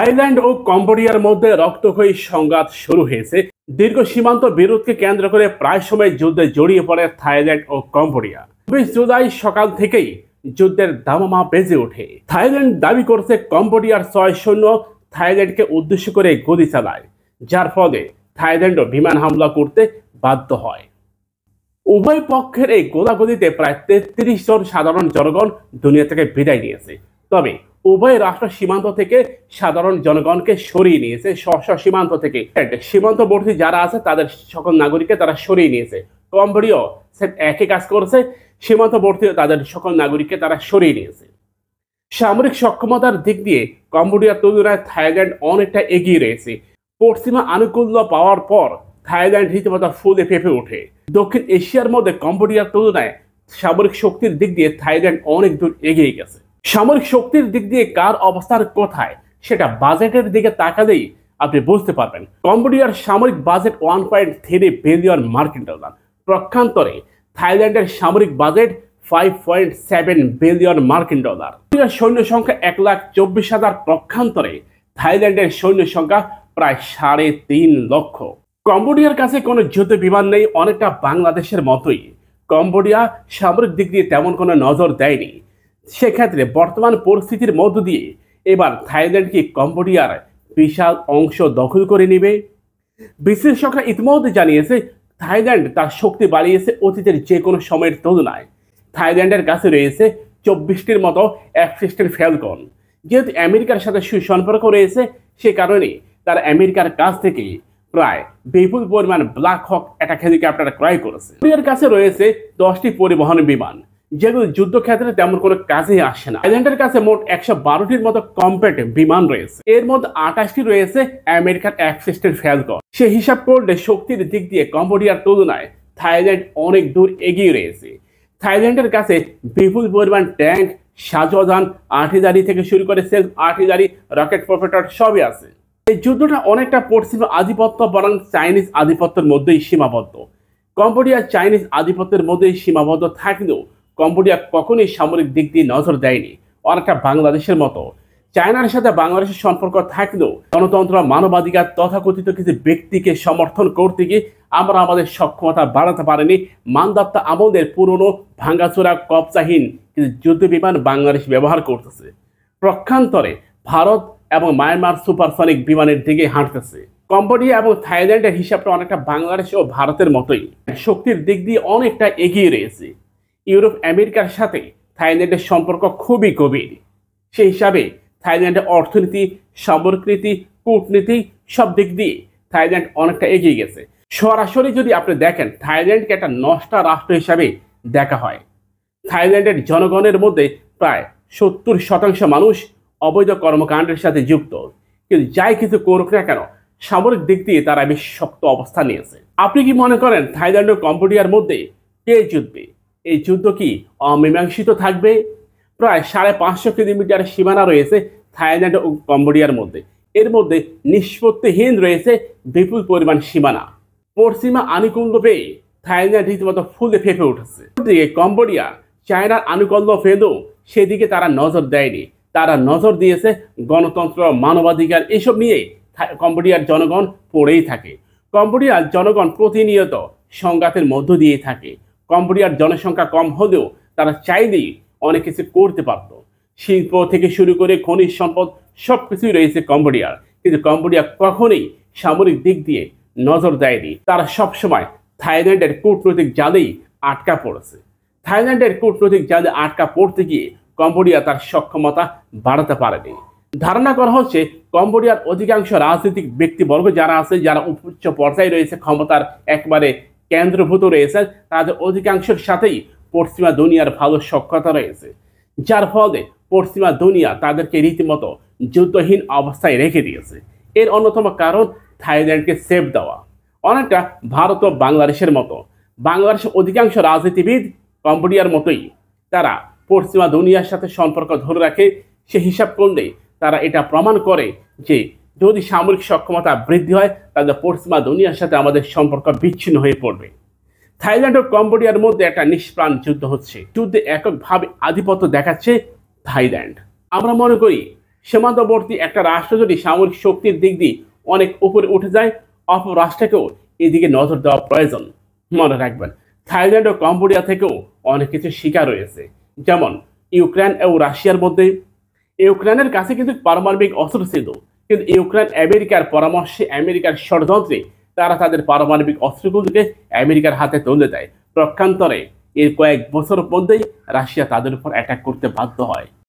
Thailand ও কম্বোডিয়ার মধ্যে রক্তক্ষয়ী সংঘাত শুরু হয়েছে। দীর্ঘ সীমান্ত বিরোধকে কেন্দ্র করে প্রায় সময় যুদ্ধে জড়িয়ে পড়ে থাইল্যান্ড ও কম্বোডিয়া। ২০ জুলাই সকাল থেকেই যুদ্ধের দামামা বেজে ওঠে। থাইল্যান্ড দাবি করছে কম্বোডিয়ার ৬ সৈন্য থাইল্যান্ডকে উদ্দেশ্য করে গুলি চালায়, যার ফলে থাইল্যান্ডও বিমান হামলা করতে বাধ্য হয়। উভয় পক্ষের এই গোলাগুলিতে প্রায় ৩৩ জন সাধারণ জনগণ দুনিয়া থেকে বিদায় নিয়েছে। তবে উভয় রাষ্ট্র সীমান্ত থেকে সাধারণ জনগণকে সরিয়ে নিয়েছে। সীমান্ত থেকে সীমান্তবর্তী যারা আছে তাদের সকল নাগরিককে তারা সরিয়ে নিয়েছে। কম্বোডিয়াও একই কাজ করছে, সীমান্তবর্তী তাদের সকল নাগরিককে তারা সরিয়ে নিয়েছে। সামরিক সক্ষমতার দিক দিয়ে কম্বোডিয়ার তুলনায় থাইল্যান্ড অনেকটা এগিয়ে রয়েছে। পশ্চিমা আনুকূল্য পাওয়ার পর থাইল্যান্ড রীতিমতো ফুলে ফেঁপে ওঠে। দক্ষিণ এশিয়ার মধ্যে কম্বোডিয়ার তুলনায় সামরিক শক্তির দিক দিয়ে থাইল্যান্ড অনেক দূর এগিয়ে গেছে। সামরিক শক্তির দিক দিয়ে কার অবস্থান কোথায় সেটা বাজেটের দিকে তাকালেই আপনি বুঝতে পারবেন। কম্বোডিয়ার সামরিক বাজেট 1.3 বিলিয়ন মার্কিন ডলার। পক্ষান্তরে থাইল্যান্ডের সামরিক বাজেট 5.7 বিলিয়ন মার্কিন ডলার। সৈন্য সংখ্যা 1,24,000। পক্ষান্তরে থাইল্যান্ডের সৈন্য সংখ্যা প্রায় 3.5 লক্ষ। কম্বোডিয়ার কাছে কোনো যুদ্ধ বিমান নেই, অনেকটা বাংলাদেশের মতোই। কম্বোডিয়া সামরিক দিক দিয়ে তেমন কোনো নজর দেয়নি। সেক্ষেত্রে বর্তমান পরিস্থিতির মধ্য দিয়ে এবার থাইল্যান্ড কি কম্বোডিয়ার বিশাল অংশ দখল করে নেবে? বিশ্লেষকরা ইতিমধ্যে জানিয়েছে থাইল্যান্ড তার শক্তি বাড়িয়েছে অতীতের যে কোনো সময়ের তুলনায়। থাইল্যান্ডের কাছে রয়েছে 24টির মতো F-16 ফ্যালকন। যেহেতু আমেরিকার সাথে সুসম্পর্ক রয়েছে, সে কারণে তারা আমেরিকার কাছ থেকে প্রায় বিপুল পরিমাণ ব্ল্যাক হক অ্যাটাক হেলিকপ্টার ক্রয় করেছে। কম্বোডিয়ার কাছে রয়েছে 10টি পরিবহন বিমান, যেগুলো যুদ্ধক্ষেত্রে তেমন কোনো কাজে আসে না। থাইল্যান্ডের কাছে মোট 112টির মতো কম্প্যাক্ট বিমান রয়েছে। এর মধ্যে 28টি রয়েছে আমেরিকার F-16 ফ্যালকন। সে হিসাব করলে শক্তির দিক দিয়ে কম্বোডিয়ার তুলনায় থাইল্যান্ড অনেক দূর এগিয়ে রয়েছে। থাইল্যান্ডের কাছে বিপুল পরিমাণ ট্যাঙ্ক, সাজোয়ান, আর্টিলারি থেকে শুরু করে সেলফ আর্টিলারি, রকেট প্রপেটর সবই আছে। এই যুদ্ধটা অনেকটা পশ্চিমা আধিপত্য বরং চাইনিজ আধিপত্যের মধ্যেই সীমাবদ্ধ। কম্বোডিয়া চাইনিজ আধিপত্যের মধ্যেই সীমাবদ্ধ থাকলেও কম্বোডিয়া কখনোই সামরিক দিক দিয়ে নজর দেয়নি। অনেকটা বাংলাদেশের মতো চায়নার সাথে বাংলাদেশের সম্পর্ক থাকলেও গণতন্ত্র, মানবাধিকার, তথাকথিত কিছু ব্যক্তিকে সমর্থন করতে গিয়ে আমরা আমাদের সক্ষমতা বাড়াতে পারিনি। মানদাত্তা আমলের পুরনো ভাঙ্গাচোরা কবচাহীন কিছু যুদ্ধ বিমান বাংলাদেশ ব্যবহার করতেছে। পক্ষান্তরে ভারত এবং মায়ানমার সুপারসনিক বিমানের দিকে হাঁটতেছে। কম্বোডিয়া এবং থাইল্যান্ডের হিসাবটা অনেকটা বাংলাদেশ ও ভারতের মতোই শক্তির দিক দিয়ে অনেকটা এগিয়ে রয়েছে। ইউরোপ আমেরিকার সাথে থাইল্যান্ডের সম্পর্ক খুবই গভীর। সেই হিসাবে থাইল্যান্ডের অর্থনীতি, সামরিক নীতি, কূটনীতি সব দিক দিয়ে থাইল্যান্ড অনেকটা এগিয়ে গেছে। সরাসরি যদি আপনি দেখেন থাইল্যান্ডকে একটা নষ্টা রাষ্ট্র হিসাবে দেখা হয়। থাইল্যান্ডের জনগণের মধ্যে প্রায় 70% মানুষ অবৈধ কর্মকাণ্ডের সাথে যুক্ত। কিন্তু যাই কিছু করুক না কেন সামরিক দিক দিয়ে তারা বেশ শক্ত অবস্থান নিয়েছে। আপনি কি মনে করেন থাইল্যান্ড ও কম্বোডিয়ার মধ্যে কে জিতবে? এই যুদ্ধ কি অমীমাংসিত থাকবে? প্রায় 550 কিলোমিটার সীমানা রয়েছে থাইল্যান্ড ও কম্বোডিয়ার মধ্যে। এর মধ্যে নিষ্পত্তিহীন রয়েছে বিপুল পরিমাণ সীমানা। পশ্চিমা আনুকূল্য পেয়ে থাইল্যান্ড রীতিমতো ফুলে ফেঁপে উঠেছে। দিকে কম্বোডিয়া চায়নার আনুকূল্য পেলেও সেদিকে তারা নজর দেয়নি। তারা নজর দিয়েছে গণতন্ত্র, মানবাধিকার এসব নিয়েই কম্বোডিয়ার জনগণ পড়েই থাকে। কম্বোডিয়ার জনগণ প্রতিনিয়ত সংঘাতের মধ্য দিয়ে থাকে। কম্বোডিয়ার জনসংখ্যা কম হলেও তারা চাইলেই অনেক কিছু করতে পারত। শিল্প থেকে শুরু করে খনিজ সম্পদ সবকিছুই রয়েছে কম্বোডিয়ার, কিন্তু কম্বোডিয়া কখনোই সামরিক দিক দিয়ে নজর দেয়নি। তারা সবসময় থাইল্যান্ডের কূটনৈতিক জালেই আটকা পড়েছে। থাইল্যান্ডের কূটনৈতিক জালে আটকা পড়তে গিয়ে কম্বোডিয়া তার সক্ষমতা বাড়াতে পারেনি। ধারণা করা হচ্ছে কম্বোডিয়ার অধিকাংশ রাজনৈতিক ব্যক্তিবর্গ যারা আছে, যারা উচ্চ পর্যায়ে রয়েছে, ক্ষমতার একবারে কেন্দ্রভূত রয়েছে, তাদের অধিকাংশের সাথেই পশ্চিমা দুনিয়ার ভালো সক্ষতা রয়েছে, যার ফলে পশ্চিমা দুনিয়া তাদেরকে রীতিমতো যুদ্ধহীন অবস্থায় রেখে দিয়েছে। এর অন্যতম কারণ থাইল্যান্ডকে সেফ দেওয়া। অনেকটা ভারত ও বাংলাদেশের মতো বাংলাদেশের অধিকাংশ রাজনীতিবিদ কম্বোডিয়ার মতোই তারা পশ্চিমা দুনিয়ার সাথে সম্পর্ক ধরে রাখে। সে হিসাব করলে তারা এটা প্রমাণ করে যে যদি সামরিক সক্ষমতা বৃদ্ধি হয় তাহলে পশ্চিমা দুনিয়ার সাথে আমাদের সম্পর্ক বিচ্ছিন্ন হয়ে পড়বে। থাইল্যান্ড ও কম্বোডিয়ার মধ্যে একটা নিষ্প্রাণ যুদ্ধ হচ্ছে। যুদ্ধে এককভাবে আধিপত্য দেখাচ্ছে থাইল্যান্ড। আমরা মনে করি সীমান্তবর্তী একটা রাষ্ট্র যদি সামরিক শক্তির দিক দিয়ে অনেক উপরে উঠে যায়, অপর রাষ্ট্রকেও এদিকে নজর দেওয়া প্রয়োজন। মনে রাখবেন, থাইল্যান্ড ও কম্বোডিয়া থেকেও অনেক কিছু শিকার রয়েছে, যেমন ইউক্রেন ও রাশিয়ার মধ্যে। ইউক্রেনের কাছে কিন্তু পারমাণবিক অস্ত্র ছিল, কিন্তু ইউক্রেন আমেরিকার পরামর্শে, আমেরিকার ষড়যন্ত্রে তারা তাদের পারমাণবিক অস্ত্রগুলোকে আমেরিকার হাতে তুলে দেয়। প্রক্ষান্তরে এর কয়েক বছর মধ্যেই রাশিয়া তাদের উপর অ্যাটাক করতে বাধ্য হয়।